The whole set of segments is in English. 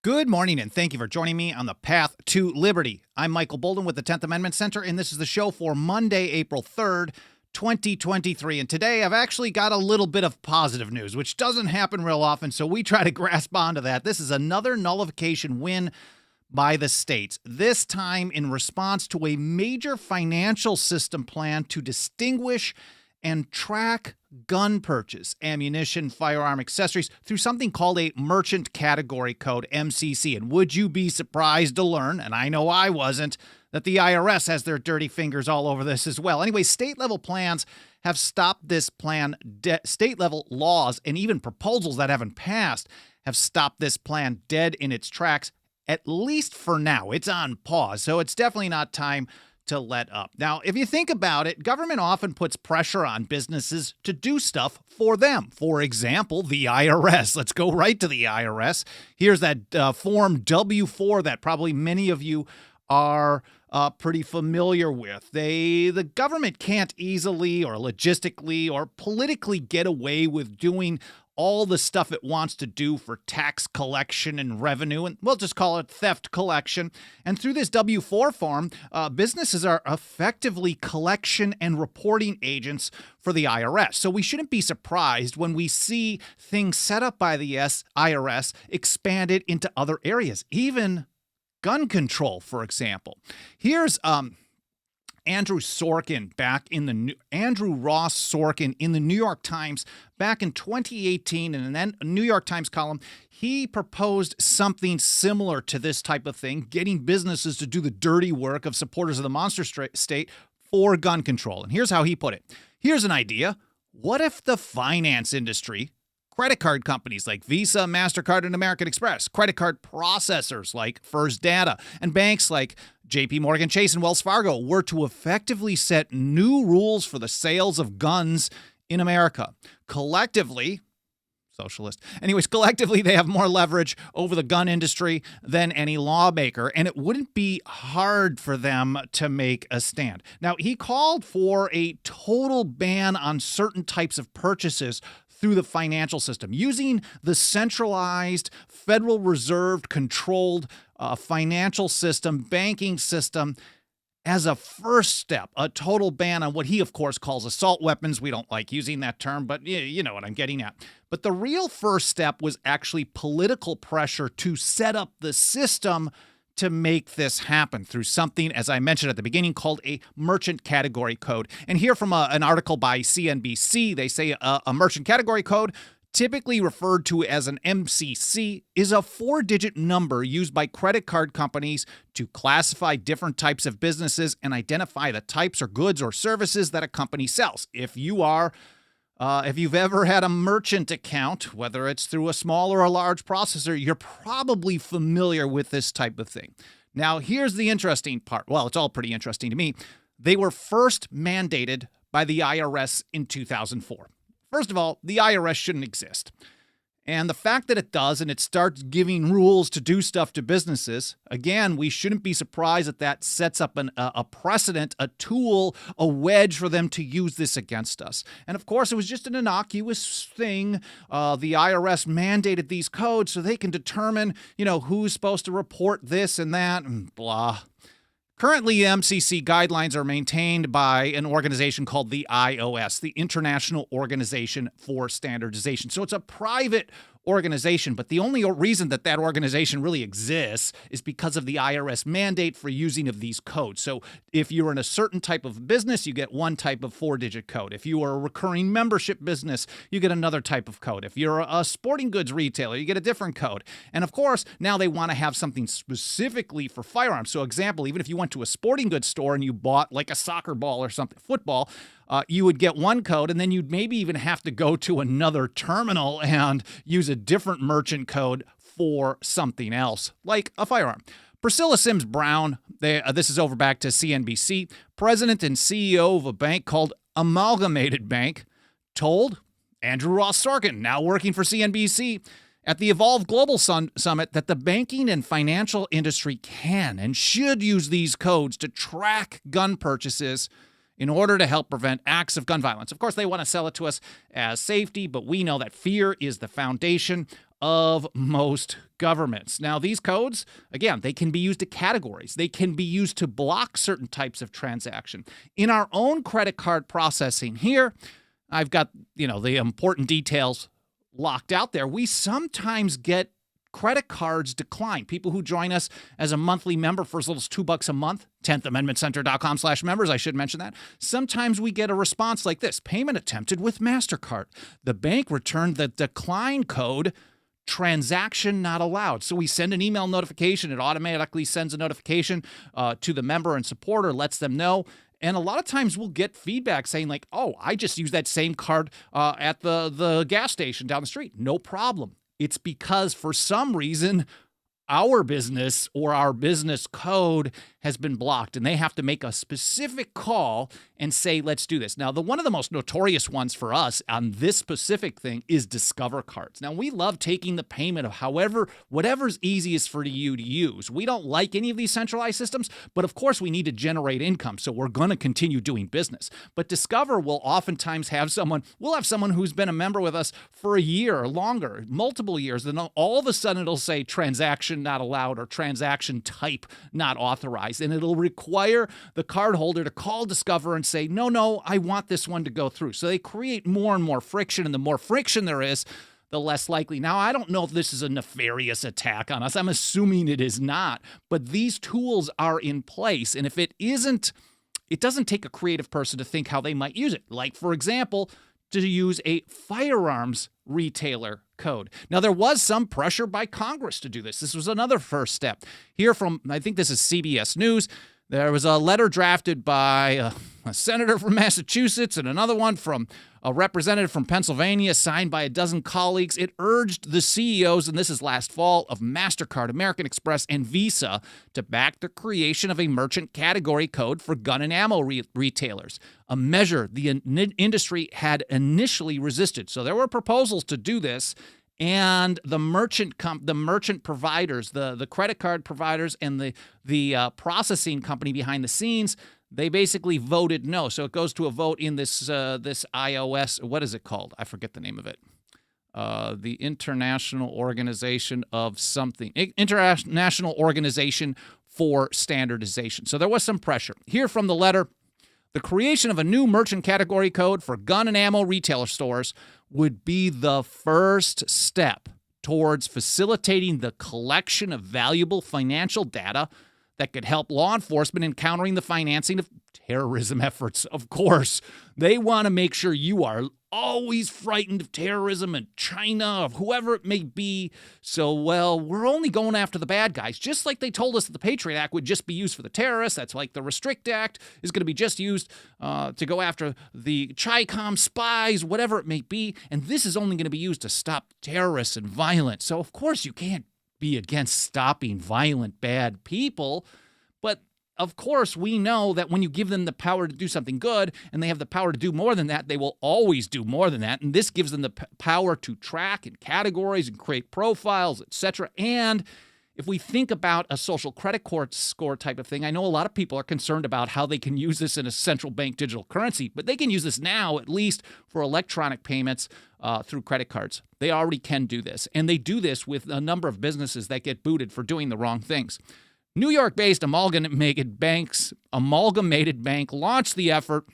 Good morning, and thank you for joining me on the Path to Liberty. I'm Michael Bolden with the 10th Amendment Center, and this is the show for Monday, April 3rd, 2023. And today I've actually got a little bit of positive news, which doesn't happen real often, so we try to grasp onto that. This is another nullification win by the states, this time in response to a major financial system plan to distinguish and track gun purchase, ammunition, firearm accessories through something called a merchant category code, MCC. And would you be surprised to learn, and I know I wasn't, that the IRS has their dirty fingers all over this as well. Anyway, state-level plans have stopped this plan. State-level laws and even proposals that haven't passed have stopped this plan dead in its tracks, at least for now. It's on pause, so it's definitely not time to let up. Now, if you think about it, government often puts pressure on businesses to do stuff for them. For example, the IRS. Let's go right to the IRS. Here's that Form W-4 that probably many of you are pretty familiar with. The government can't easily or logistically or politically get away with doing all the stuff it wants to do for tax collection and revenue, and we'll just call it theft collection. And through this W-4 form, businesses are effectively collection and reporting agents for the IRS. So we shouldn't be surprised when we see things set up by the IRS expanded into other areas, even gun control, for example. Here's Andrew Ross Sorkin in the New York Times back in 2018 in a New York Times column. He proposed something similar to this type of thing, getting businesses to do the dirty work of supporters of the monster state for gun control. And here's how he put it. Here's an idea. What if the finance industry, credit card companies like Visa, MasterCard, and American Express, credit card processors like First Data, and banks like JP Morgan Chase and Wells Fargo were to effectively set new rules for the sales of guns in America? Collectively, collectively, they have more leverage over the gun industry than any lawmaker, and it wouldn't be hard for them to make a stand. Now, he called for a total ban on certain types of purchases through the financial system, using the centralized Federal Reserve controlled financial system, banking system, as a first step, a total ban on what he, of course, calls assault weapons. We don't like using that term, but you know what I'm getting at. But the real first step was actually political pressure to set up the system to make this happen through something, as I mentioned at the beginning, called a merchant category code. And here from an article by CNBC, they say a merchant category code, typically referred to as an MCC, is a 4-digit number used by credit card companies to classify different types of businesses and identify the types or goods or services that a company sells. If you've ever had a merchant account, whether it's through a small or a large processor, you're probably familiar with this type of thing. Now, here's the interesting part. Well, it's all pretty interesting to me. They were first mandated by the IRS in 2004. First of all, the IRS shouldn't exist. And the fact that it does, and it starts giving rules to do stuff to businesses, again, we shouldn't be surprised that that sets up a precedent, a tool, a wedge for them to use this against us. And of course, it was just an innocuous thing. The IRS mandated these codes so they can determine, who's supposed to report this and that, and blah. Currently, MCC guidelines are maintained by an organization called the IOS, the International Organization for Standardization. So it's a private organization, but the only reason that organization really exists is because of the IRS mandate for using of these codes. So if you're in a certain type of business, you get one type of 4-digit code. If you are a recurring membership business, you get another type of code. If you're a sporting goods retailer, you get a different code. And of course, now they want to have something specifically for firearms. So example, even if you went to a sporting goods store and you bought like a soccer ball or something, football, you would get one code, and then you'd maybe even have to go to another terminal and use a different merchant code for something else, like a firearm. Priscilla Sims Brown, this is over back to CNBC, president and CEO of a bank called Amalgamated Bank, told Andrew Ross Sorkin, now working for CNBC, at the Evolve Global Summit that the banking and financial industry can and should use these codes to track gun purchases in order to help prevent acts of gun violence. Of course, they want to sell it to us as safety, but we know that fear is the foundation of most governments. Now, these codes, again, they can be used to categories. They can be used to block certain types of transaction. In our own credit card processing here, I've got, the important details locked out there. We sometimes get credit cards decline. People who join us as a monthly member for as little as $2 a month, 10thamendmentcenter.com/members, I should mention that. Sometimes we get a response like this: payment attempted with MasterCard. The bank returned the decline code, transaction not allowed. So we send an email notification. It automatically sends a notification to the member and supporter, lets them know. And a lot of times we'll get feedback saying like, oh, I just used that same card at the gas station down the street. No problem. It's because for some reason our business or our business code has been blocked, and they have to make a specific call and say, let's do this. Now, one of the most notorious ones for us on this specific thing is Discover cards. Now, we love taking the payment of whatever's easiest for you to use. We don't like any of these centralized systems, but of course we need to generate income, so we're going to continue doing business. But Discover will oftentimes have someone who's been a member with us for a year or longer, multiple years, then all of a sudden it'll say transaction not allowed or transaction type not authorized. And it'll require the cardholder to call Discover and say, no, I want this one to go through. So they create more and more friction, and the more friction there is, the less likely. Now, I don't know if this is a nefarious attack on us. I'm assuming it is not. But these tools are in place. And if it isn't, it doesn't take a creative person to think how they might use it. Like, for example, to use a firearms retailer code. Now, there was some pressure by Congress to do this. This was another first step. Here from, I think this is CBS News, there was a letter drafted by a senator from Massachusetts and another one from a representative from Pennsylvania, signed by a dozen colleagues. It urged the CEOs, and this is last fall, of MasterCard, American Express, and Visa to back the creation of a merchant category code for gun and ammo retailers, a measure the industry had initially resisted. So there were proposals to do this, and the merchant providers, the credit card providers, and the processing company behind the scenes, they basically voted no. So it goes to a vote in this iOS. What is it called? I forget the name of it. The International Organization of something. International Organization for Standardization. So there was some pressure. Here from the letter: the creation of a new merchant category code for gun and ammo retailer stores would be the first step towards facilitating the collection of valuable financial data that could help law enforcement in countering the financing of terrorism efforts. Of course, they want to make sure you are always frightened of terrorism and China, of whoever it may be. So, we're only going after the bad guys, just like they told us that the Patriot Act would just be used for the terrorists. That's like the Restrict Act is going to be just used to go after the Chi-Com spies, whatever it may be. And this is only going to be used to stop terrorists and violence. So, of course, you can't be against stopping violent, bad people. But of course, we know that when you give them the power to do something good, and they have the power to do more than that, they will always do more than that. And this gives them the power to track and categories and create profiles, etc. And if we think about a social credit score type of thing, I know a lot of people are concerned about how they can use this in a central bank digital currency, but they can use this now, at least for electronic payments through credit cards. They already can do this. And they do this with a number of businesses that get booted for doing the wrong things. New York-based Amalgamated Bank launched the effort.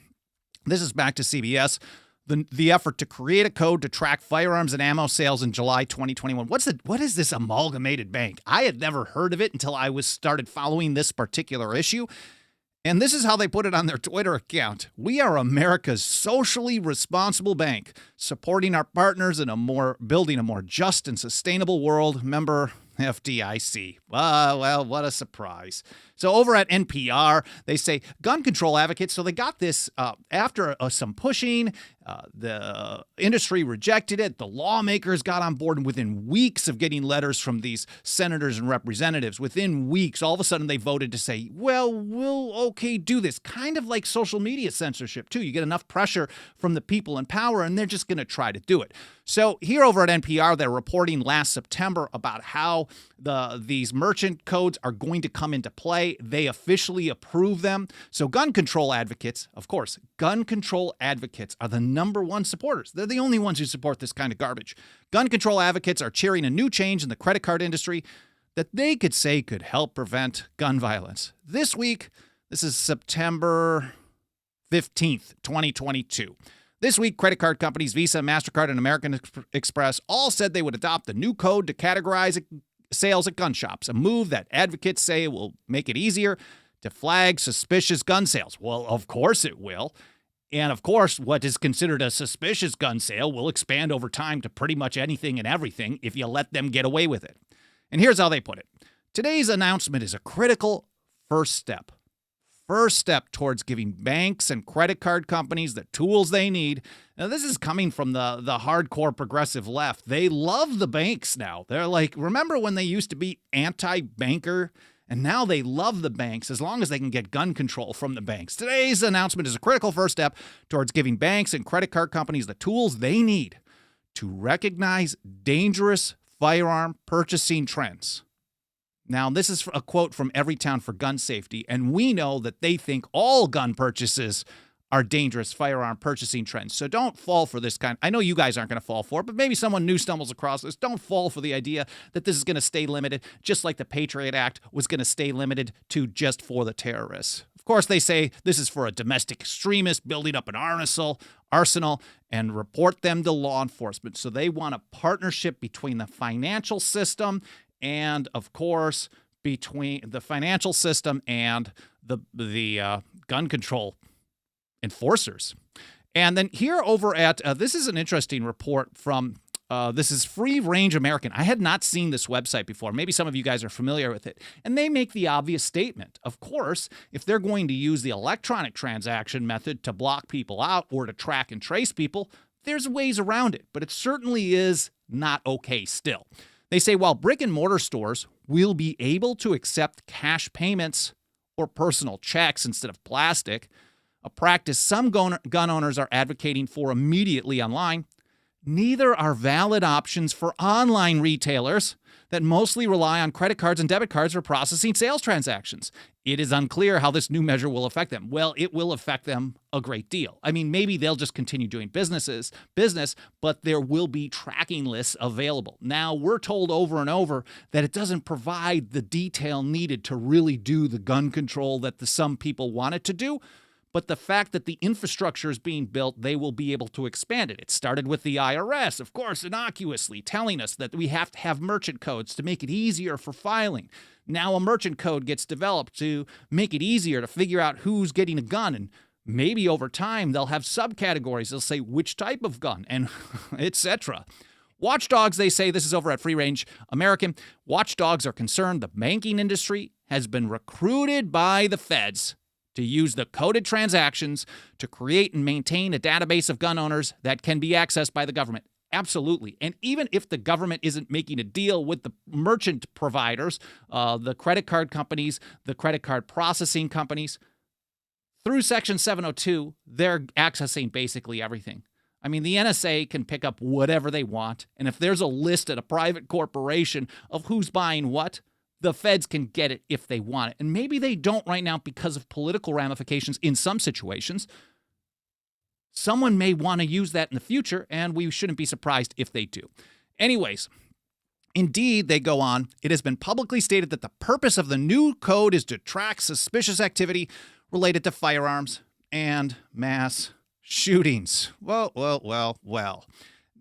This is back to CBS. The effort to create a code to track firearms and ammo sales in July 2021. What is this Amalgamated Bank? I had never heard of it until I started following this particular issue. And this is how they put it on their Twitter account. We are America's socially responsible bank, supporting our partners in building a more just and sustainable world. Member FDIC. Well, what a surprise. So over at NPR, they say gun control advocates. So they got this after some pushing. The industry rejected it. The lawmakers got on board, and within weeks of getting letters from these senators and representatives, within weeks, all of a sudden they voted to say, we'll do this. Kind of like social media censorship, too. You get enough pressure from the people in power, and they're just going to try to do it. So here over at NPR, they're reporting last September about how these merchant codes are going to come into play. They officially approve them. So gun control advocates, of course, gun control advocates are the #1 supporters. They're the only ones who support this kind of garbage. Gun control advocates are cheering a new change in the credit card industry that they could say could help prevent gun violence. This week, this is September 15th, 2022. This week, credit card companies Visa, MasterCard, and American Express all said they would adopt the new code to categorize sales at gun shops, a move that advocates say will make it easier to flag suspicious gun sales. Well, of course it will. And of course, what is considered a suspicious gun sale will expand over time to pretty much anything and everything if you let them get away with it. And here's how they put it. Today's announcement is a critical first step. First step towards giving banks and credit card companies the tools they need. Now, this is coming from the hardcore progressive left. They love the banks now. They're like, remember when they used to be anti-banker? And now they love the banks as long as they can get gun control from the banks. Today's announcement is a critical first step towards giving banks and credit card companies the tools they need to recognize dangerous firearm purchasing trends. Now, this is a quote from Everytown for Gun Safety, and we know that they think all gun purchases are dangerous firearm purchasing trends. So don't fall for this kind. I know you guys aren't going to fall for it, but maybe someone new stumbles across this. Don't fall for the idea that this is going to stay limited, just like the Patriot Act was going to stay limited to just for the terrorists. Of course, they say this is for a domestic extremist building up an arsenal and report them to law enforcement. So they want a partnership between the financial system and, of course, between the financial system and the gun control enforcers. And then here over at, this is an interesting report from, this is Free Range American. I had not seen this website before. Maybe some of you guys are familiar with it. And they make the obvious statement. Of course, if they're going to use the electronic transaction method to block people out or to track and trace people, there's ways around it. But it certainly is not okay still. They say while brick and mortar stores will be able to accept cash payments or personal checks instead of plastic, a practice some gun owners are advocating for immediately online, neither are valid options for online retailers that mostly rely on credit cards and debit cards for processing sales transactions. It is unclear how this new measure will affect them. Well, it will affect them a great deal. I mean, maybe they'll just continue doing business, but there will be tracking lists available. Now, we're told over and over that it doesn't provide the detail needed to really do the gun control that some people want it to do. But the fact that the infrastructure is being built, they will be able to expand it. It started with the IRS, of course, innocuously telling us that we have to have merchant codes to make it easier for filing. Now a merchant code gets developed to make it easier to figure out who's getting a gun. And maybe over time, they'll have subcategories. They'll say which type of gun and etc. Watchdogs, they say, this is over at Free Range American. Watchdogs are concerned the banking industry has been recruited by the feds to use the coded transactions to create and maintain a database of gun owners that can be accessed by the government. Absolutely. And even if the government isn't making a deal with the merchant providers, the credit card companies, the credit card processing companies, through Section 702, they're accessing basically everything. I mean, the NSA can pick up whatever they want. And if there's a list at a private corporation of who's buying what, the feds can get it if they want it. And maybe they don't right now because of political ramifications in some situations. Someone may want to use that in the future, and we shouldn't be surprised if they do. Anyways, indeed, they go on, it has been publicly stated that the purpose of the new code is to track suspicious activity related to firearms and mass shootings. Well.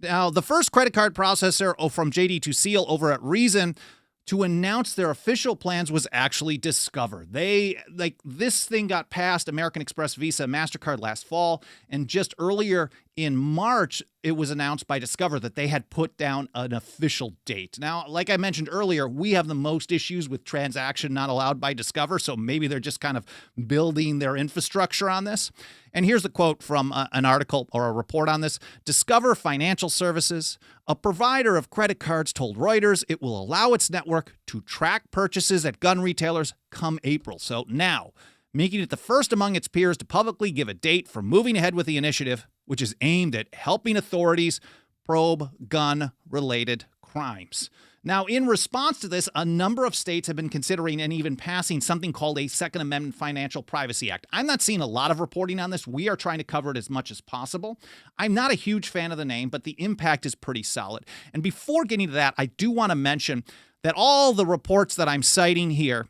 Now, the first credit card processor from JD to Seal over at Reason to announce their official plans was actually Discover. This thing got past American Express, Visa, MasterCard last fall, and just earlier in March, it was announced by Discover that they had put down an official date. Now, like I mentioned earlier, we have the most issues with transaction not allowed by Discover, so maybe they're just kind of building their infrastructure on this. And here's the quote from an article or a report on this. Discover Financial Services, a provider of credit cards, told Reuters it will allow its network to track purchases at gun retailers come April. So now, making it the first among its peers to publicly give a date for moving ahead with the initiative, which is aimed at helping authorities probe gun-related crimes. Now, in response to this, a number of states have been considering and even passing something called a Second Amendment Financial Privacy Act. I'm not seeing a lot of reporting on this. We are trying to cover it as much as possible. I'm not a huge fan of the name, but the impact is pretty solid. And before getting to that, I do want to mention that all the reports that I'm citing here,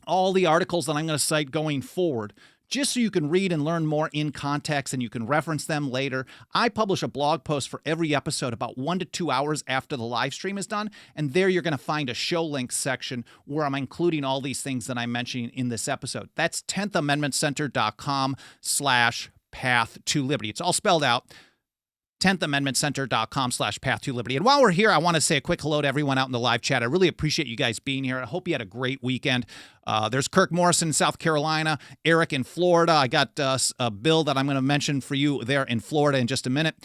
all the articles that I'm going to cite going forward, just so you can read and learn more in context and you can reference them later. I publish a blog post for every episode about 1 to 2 hours after the live stream is done. And there you're going to find a show links section where I'm including all these things that I'm mentioning in this episode. That's 10thamendmentcenter.com/path to liberty. It's all spelled out. 10thamendmentcenter.com/path to liberty. And while we're here, I want to say a quick hello to everyone out in the live chat. I really appreciate you guys being here. I hope you had a great weekend. There's Kirk Morrison in South Carolina, Eric in Florida. I got a bill that I'm going to mention for you there in Florida in just a minute.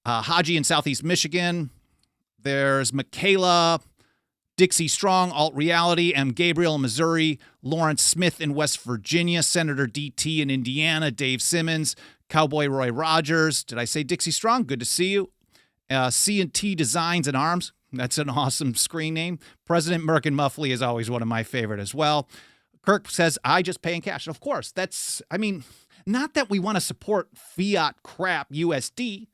Haji in Southeast Michigan. There's Michaela, Dixie Strong, Alt Reality, M. Gabriel in Missouri, Lawrence Smith in West Virginia, Senator DT in Indiana, Dave Simmons, Cowboy Roy Rogers. Did I say Dixie Strong? Good to see you. C&T Designs and Arms. That's an awesome screen name. President Merkin Muffley is always one of my favorite as well. Kirk says, I just pay in cash. Of course, not that we want to support fiat crap USD,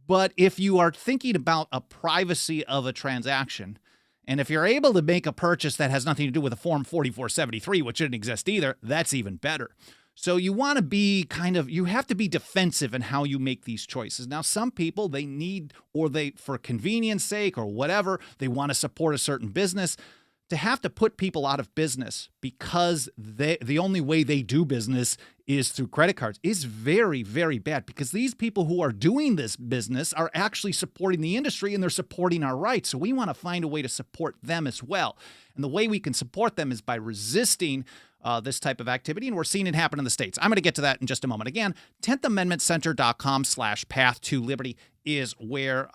but if you are thinking about a privacy of a transaction, and if you're able to make a purchase that has nothing to do with a Form 4473, which shouldn't exist either, that's even better. So you want to be you have to be defensive in how you make these choices. Now, some people, for convenience sake or whatever, they want to support a certain business. To have to put people out of business because the only way they do business is through credit cards is very, very bad, because these people who are doing this business are actually supporting the industry and they're supporting our rights. So we want to find a way to support them as well. And the way we can support them is by resisting this type of activity, and we're seeing it happen in the States. I'm going to get to that in just a moment. Again, 10thamendmentcenter.com/path to liberty is where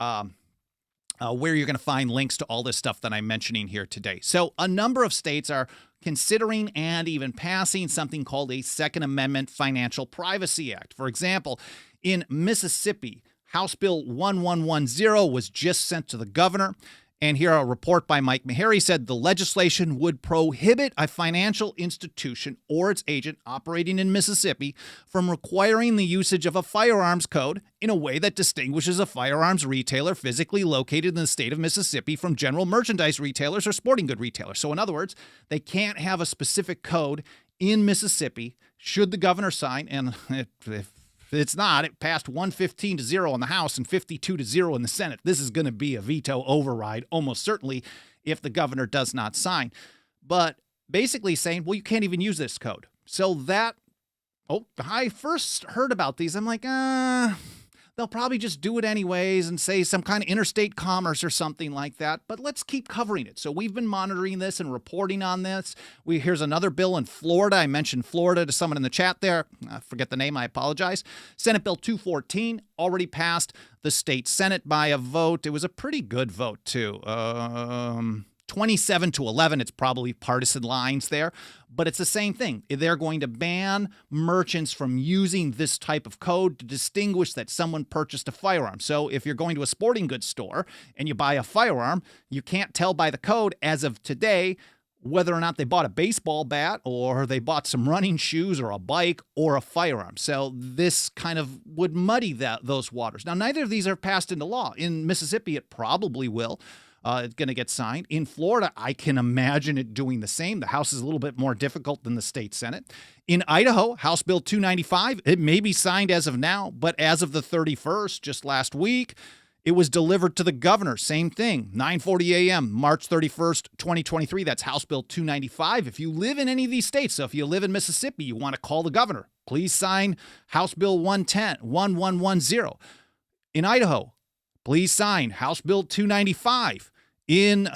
you're going to find links to all this stuff that I'm mentioning here today. So a number of states are considering and even passing something called a Second Amendment Financial Privacy Act. For example, in Mississippi, House Bill 1110 was just sent to the governor. And here a report by Mike Meharry said the legislation would prohibit a financial institution or its agent operating in Mississippi from requiring the usage of a firearms code in a way that distinguishes a firearms retailer physically located in the state of Mississippi from general merchandise retailers or sporting good retailers. So in other words, they can't have a specific code in Mississippi should the governor sign, and if it's not, it passed 115-0 in the House and 52-0 in the Senate. This is going to be a veto override, almost certainly, if the governor does not sign. But basically saying, well, you can't even use this code. So I first heard about these. I'm like, they'll probably just do it anyways and say some kind of interstate commerce or something like that. But let's keep covering it. So we've been monitoring this and reporting on this. Here's another bill in Florida. I mentioned Florida to someone in the chat there. I forget the name. I apologize. Senate Bill 214 already passed the state Senate by a vote. It was a pretty good vote, too. 27-11, it's probably partisan lines there, but it's the same thing. They're going to ban merchants from using this type of code to distinguish that someone purchased a firearm. So if you're going to a sporting goods store and you buy a firearm, you can't tell by the code as of today whether or not they bought a baseball bat or they bought some running shoes or a bike or a firearm. So this kind of would muddy those waters. Now, neither of these are passed into law. In Mississippi, it probably will. It's going to get signed. In Florida, I can imagine it doing the same. The House is a little bit more difficult than the state Senate. In Idaho, House Bill 295, it may be signed as of now, but as of the 31st, just last week, it was delivered to the governor. Same thing, 9:40 a.m., March 31st, 2023. That's House Bill 295. If you live in any of these states, so if you live in Mississippi, you want to call the governor, please sign House Bill 1110. In Idaho, please sign House Bill 295. In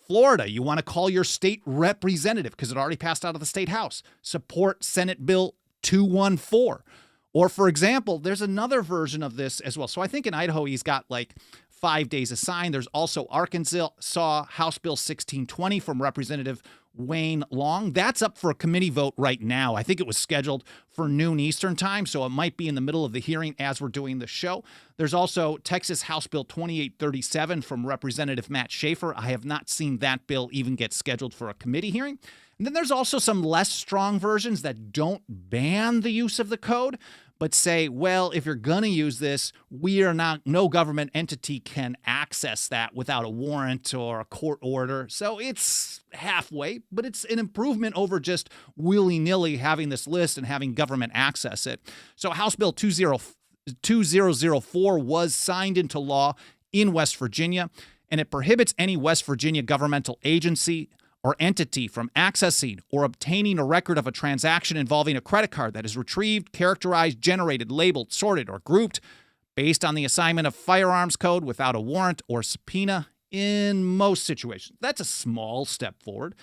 Florida, you want to call your state representative because it already passed out of the state house. Support Senate Bill 214. Or, for example, there's another version of this as well. So I think in Idaho, he's got like 5 days assigned. There's also Arkansas House Bill 1620 from Representative Wayne Long. That's up for a committee vote right now. I think it was scheduled for noon Eastern time, so it might be in the middle of the hearing as we're doing the show. There's also Texas House Bill 2837 from Representative Matt Schaefer. I have not seen that bill even get scheduled for a committee hearing. And then there's also some less strong versions that don't ban the use of the code, but say, well, if you're going to use this, no government entity can access that without a warrant or a court order. So it's halfway, but it's an improvement over just willy-nilly having this list and having government access it. So House Bill 2004 was signed into law in West Virginia, and it prohibits any West Virginia governmental agency or entity from accessing or obtaining a record of a transaction involving a credit card that is retrieved, characterized, generated, labeled, sorted, or grouped based on the assignment of firearms code without a warrant or subpoena in most situations. That's a small step forward.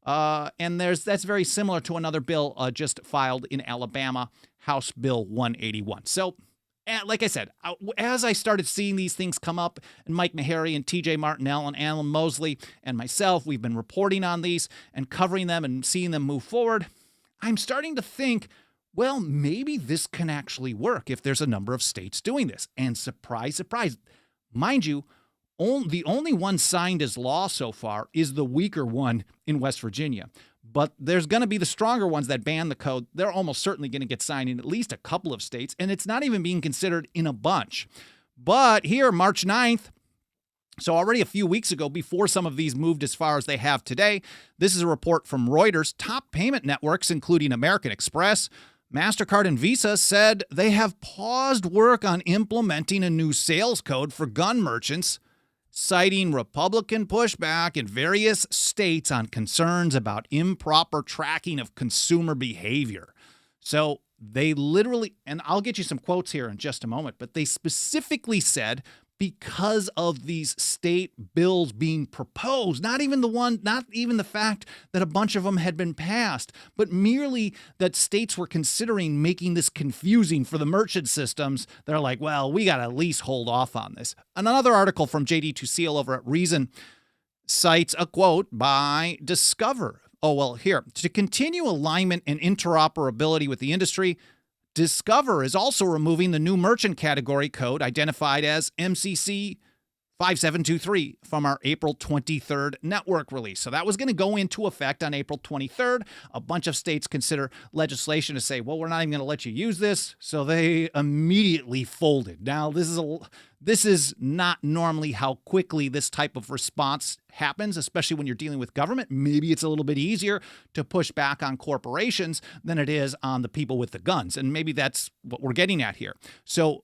And that's very similar to another bill just filed in Alabama, House Bill 181. So, like I said, as I started seeing these things come up, and Mike Meharry and TJ Martinell and Alan Mosley and myself, we've been reporting on these and covering them and seeing them move forward, I'm starting to think, well, maybe this can actually work if there's a number of states doing this. And surprise, surprise, mind you, the only one signed as law so far is the weaker one in West Virginia. But there's going to be the stronger ones that ban the code. They're almost certainly going to get signed in at least a couple of states, and it's not even being considered in a bunch. But here, March 9th, so already a few weeks ago, before some of these moved as far as they have today, this is a report from Reuters. Top payment networks, including American Express, MasterCard, and Visa, said they have paused work on implementing a new sales code for gun merchants, citing Republican pushback in various states on concerns about improper tracking of consumer behavior. So they literally, and I'll get you some quotes here in just a moment, but they specifically said because of these state bills being proposed, not even the fact that a bunch of them had been passed, but merely that states were considering making this confusing for the merchant systems. They're like, well, we got to at least hold off on this. Another article from JD Tusil over at Reason cites a quote by Discover. Oh, well, here, to continue alignment and interoperability with the industry, Discover is also removing the new merchant category code identified as MCC 5723 from our April 23rd network release. So that was going to go into effect on April 23rd. A bunch of states consider legislation to say, well, we're not even going to let you use this. So they immediately folded. Now, this is not normally how quickly this type of response happens, especially when you're dealing with government. Maybe it's a little bit easier to push back on corporations than it is on the people with the guns. And maybe that's what we're getting at here. So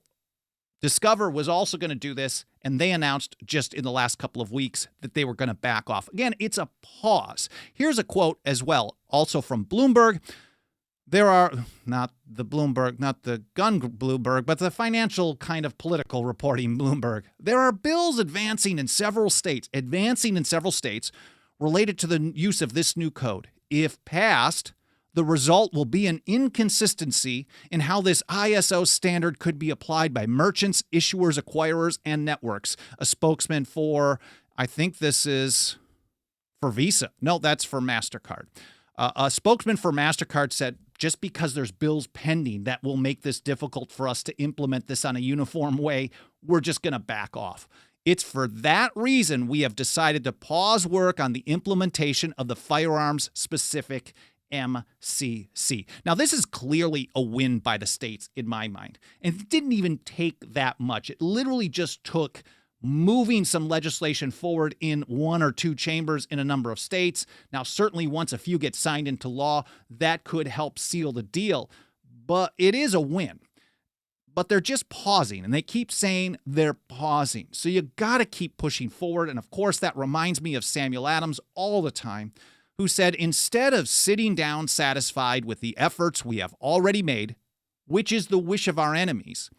Discover was also going to do this, and they announced just in the last couple of weeks that they were going to back off. Again, it's a pause. Here's a quote as well, also from Bloomberg. There are, not the gun Bloomberg, but the financial kind of political reporting Bloomberg. There are bills advancing in several states related to the use of this new code. If passed, the result will be an inconsistency in how this ISO standard could be applied by merchants, issuers, acquirers, and networks. A spokesman for, I think this is for Visa. No, that's for MasterCard. A spokesman for MasterCard said, just because there's bills pending that will make this difficult for us to implement this on a uniform way, we're just going to back off. It's for that reason we have decided to pause work on the implementation of the firearms-specific MCC. Now, this is clearly a win by the states in my mind. And it didn't even take that much. It literally just took moving some legislation forward in one or two chambers in a number of states. Now, certainly once a few get signed into law, that could help seal the deal. But it is a win. But they're just pausing, and they keep saying they're pausing. So you got to keep pushing forward. And of course, that reminds me of Samuel Adams all the time, who said, instead of sitting down satisfied with the efforts we have already made, which is the wish of our enemies,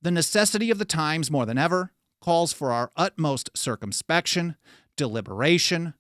the necessity of the times more than ever calls for our utmost circumspection, deliberation,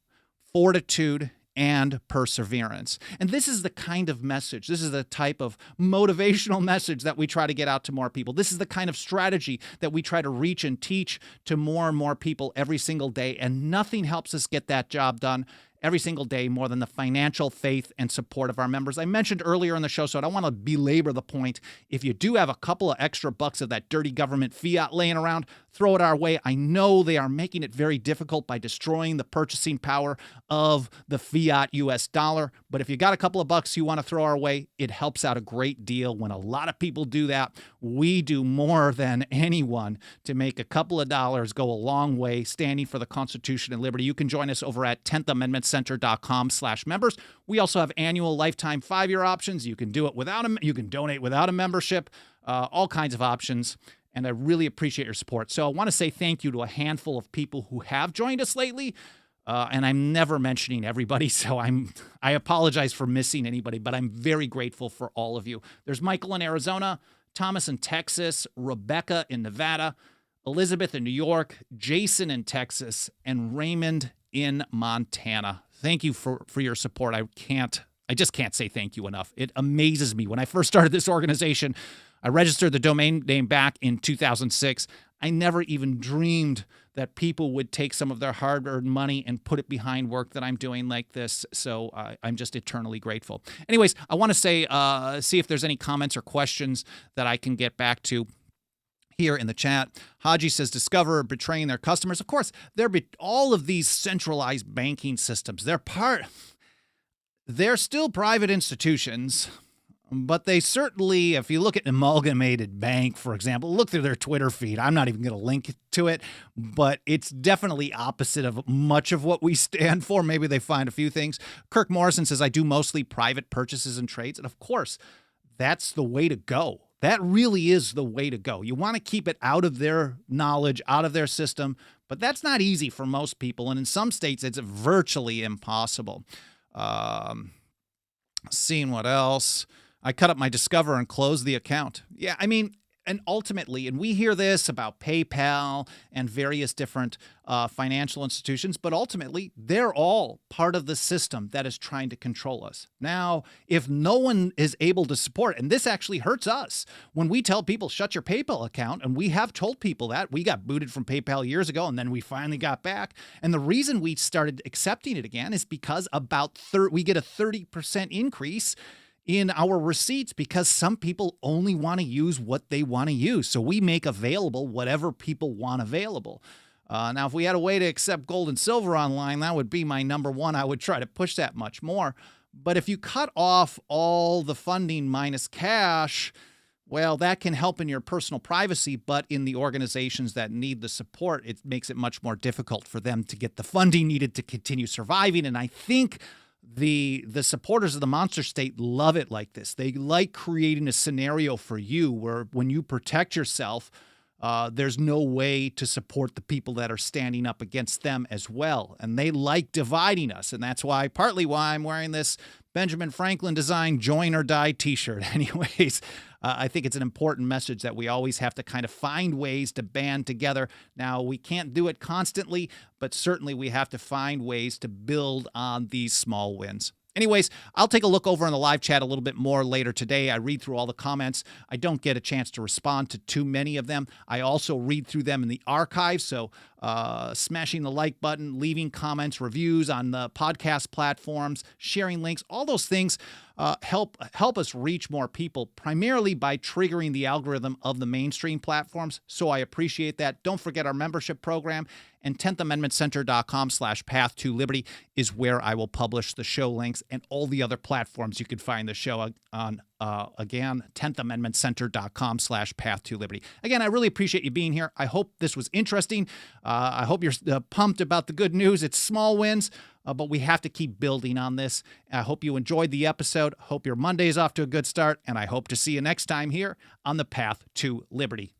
fortitude, and perseverance. And this is the kind of message, this is the type of motivational message that we try to get out to more people. This is the kind of strategy that we try to reach and teach to more and more people every single day. And nothing helps us get that job done every single day more than the financial faith and support of our members. I mentioned earlier in the show, so I don't want to belabor the point. If you do have a couple of extra bucks of that dirty government fiat laying around, throw it our way. I know they are making it very difficult by destroying the purchasing power of the fiat US dollar. But if you got a couple of bucks you want to throw our way, it helps out a great deal. When a lot of people do that, we do more than anyone to make a couple of dollars go a long way standing for the Constitution and liberty. You can join us over at 10thAmendmentCenter.com/members. We also have annual, lifetime, 5-year options. You can do it without you can donate without a membership, all kinds of options. And I really appreciate your support. So I want to say thank you to a handful of people who have joined us lately. And I'm never mentioning everybody, so I apologize for missing anybody, but I'm very grateful for all of you. There's Michael in Arizona, Thomas in Texas, Rebecca in Nevada, Elizabeth in New York, Jason in Texas, and Raymond in Montana. Thank you for your support. I just can't say thank you enough. It amazes me. When I first started this organization, I registered the domain name back in 2006. I never even dreamed that people would take some of their hard-earned money and put it behind work that I'm doing like this. So I'm just eternally grateful. Anyways, I want to say, see if there's any comments or questions that I can get back to here in the chat. Haji says, Discover betraying their customers. Of course, all of these centralized banking systems, they're still private institutions. But they certainly, if you look at Amalgamated Bank, for example, look through their Twitter feed. I'm not even going to link to it, but it's definitely opposite of much of what we stand for. Maybe they find a few things. Kirk Morrison says, I do mostly private purchases and trades. And of course, that's the way to go. That really is the way to go. You want to keep it out of their knowledge, out of their system, but that's not easy for most people. And in some states, it's virtually impossible. Seeing what else. I cut up my Discover and closed the account. Yeah, I mean, and ultimately, and we hear this about PayPal and various different financial institutions, but ultimately, they're all part of the system that is trying to control us. Now, if no one is able to support, and this actually hurts us, when we tell people, shut your PayPal account, and we have told people that, we got booted from PayPal years ago, and then we finally got back. And the reason we started accepting it again is because we get a 30% increase in our receipts because some people only want to use what they want to use. So we make available whatever people want available. Now, if we had a way to accept gold and silver online, that would be my number one. I would try to push that much more. But if you cut off all the funding minus cash, well, that can help in your personal privacy, but in the organizations that need the support, it makes it much more difficult for them to get the funding needed to continue surviving. And I think the supporters of the monster state love it like this. They like creating a scenario for you where when you protect yourself, there's no way to support the people that are standing up against them as well. And they like dividing us. And that's partly why I'm wearing this Benjamin Franklin design Join or Die t-shirt. Anyways, I think it's an important message that we always have to kind of find ways to band together. Now, we can't do it constantly, but certainly we have to find ways to build on these small wins. Anyways, I'll take a look over in the live chat a little bit more later today. I read through all the comments. I don't get a chance to respond to too many of them. I also read through them in the archive, so smashing the like button, leaving comments, reviews on the podcast platforms, sharing links, all those things help us reach more people, primarily by triggering the algorithm of the mainstream platforms. So I appreciate that. Don't forget our membership program, and 10thAmendmentCenter.com/path to liberty is where I will publish the show links and all the other platforms you can find the show on. Again, 10thAmendmentCenter.com/path to liberty. Again, I really appreciate you being here. I hope this was interesting. I hope you're pumped about the good news. It's small wins, but we have to keep building on this. I hope you enjoyed the episode. Hope your Monday is off to a good start, and I hope to see you next time here on the Path to Liberty.